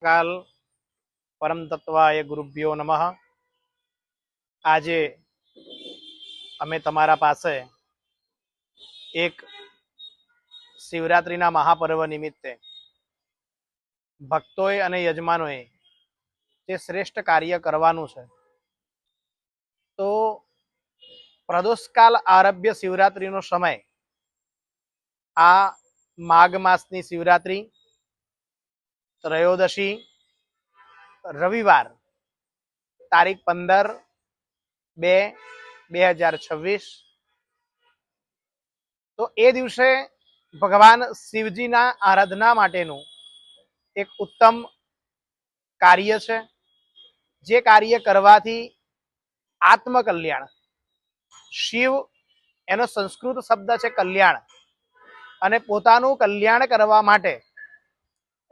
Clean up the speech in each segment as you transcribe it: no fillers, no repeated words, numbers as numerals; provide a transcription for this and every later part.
કાલ પરમ તત્વાય ગુરુભ્યો નમઃ। આજે અમે તમારા પાસે એક શિવરાત્રિના મહાપર્વ નિમિત્તે ભક્તોએ અને યજમાનોએ જે શ્રેષ્ઠ કાર્ય કરવાનું છે, તો પ્રદોષકાલ આરભ્ય શિવરાત્રિનો સમય આ માઘ માસની શિવરાત્રિ ત્રયોદશી રવિવાર તારીખ 15/2/2026 તો એ દિવસે ભગવાન શિવજીના આરાધના માટેનું એક ઉત્તમ કાર્ય છે, જે કાર્ય કરવાથી આત્મકલ્યાણ, શિવ એનો સંસ્કૃત શબ્દ છે કલ્યાણ, અને પોતાનું કલ્યાણ કરવા માટે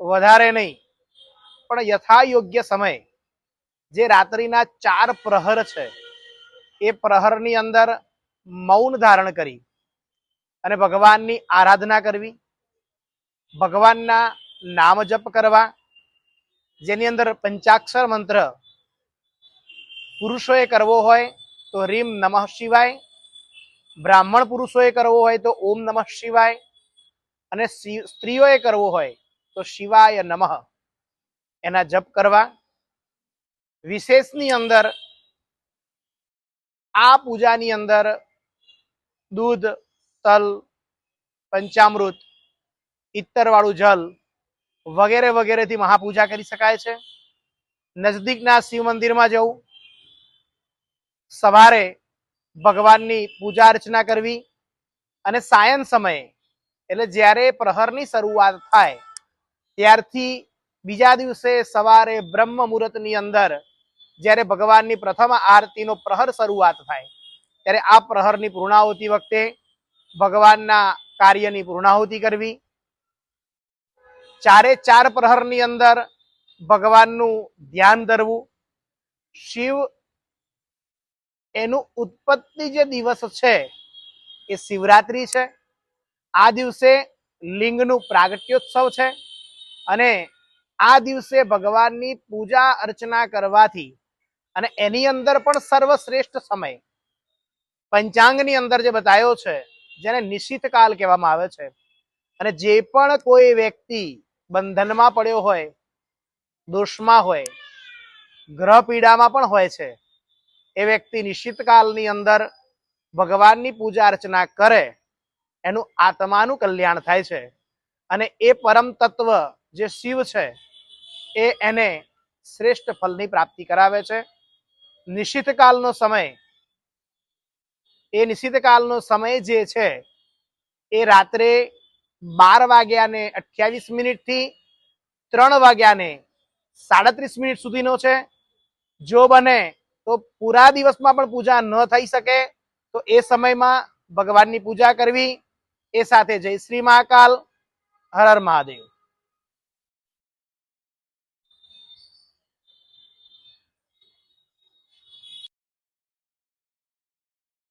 વધારે નહીં પણ યથા યોગ્ય સમય જે રાત્રિના 4 પ્રહર છે, એ પ્રહરની અંદર મૌન ધારણ કરી અને ભગવાનની આરાધના કરવી, ભગવાનના નામ જપ કરવા, જેની અંદર પંચાક્ષર મંત્ર પુરુષોએ કરવો હોય તો રીમ નમઃ શિવાય, બ્રાહ્મણ પુરુષોએ કરવો હોય તો ઓમ નમઃ શિવાય, અને સ્ત્રીઓએ કરવો હોય તો શિવાય નમઃ એના જપ કરવા। વિશેષની અંદર આ પૂજાની અંદર દૂધ, તલ, પંચામૃત, ઇત્તરવાળું જલ વગેરે વગેરેથી મહાપૂજા કરી શકાય છે। નજદીકના શિવ મંદિરમાં જવું, સવારે ભગવાનની પૂજા અર્ચના કરવી, અને સાયં સમયે એટલે જ્યારે પ્રહરની શરૂઆત થાય ત્યારથી બીજા દિવસે સવારે બ્રહ્મ મુહૂર્તની અંદર જ્યારે ભગવાનની પ્રથમ આરતીનો પ્રહર શરૂઆત થાય ત્યારે આ પ્રહરની પૂર્ણાહુતિ વખતે ભગવાનના કાર્યની પૂર્ણાહુતિ કરવી। 4 પ્રહરની અંદર ભગવાનનું ધ્યાન ધરવું। શિવ એનું ઉત્પત્તિ જે દિવસ છે એ શિવરાત્રિ છે। આ દિવસે લિંગનું પ્રાગટ્યોત્સવ છે, અને આ દિવસે ભગવાનની પૂજા અર્ચના કરવાથી અને એની અંદર પણ સર્વશ્રેષ્ઠ સમય પંચાંગની અંદર જે બતાવ્યો છે, જેને નિશિત કાલ કહેવામાં આવે છે, અને જે પણ કોઈ વ્યક્તિ બંધનમાં પડ્યો હોય, દોષમાં હોય, ગ્રહ પીડામાં પણ હોય છે, એ વ્યક્તિ નિશ્ચિત કાલની અંદર ભગવાનની પૂજા અર્ચના કરે એનું આત્માનું કલ્યાણ થાય છે, અને એ પરમ તત્વ જે શિવ છે એ એને શ્રેષ્ઠ ફલની પ્રાપ્તિ કરાવે છે। નિશ્ચિત કાલનો સમય જે છે એ રાત્રે 12:28 થી 3:37 સુધીનો છે। જો બને તો પૂરા દિવસમાં પણ પૂજા ન થઈ શકે તો એ સમયમાં ભગવાનની પૂજા કરવી। એ સાથે જય શ્રી મહાકાલ, હર હર મહાદેવ।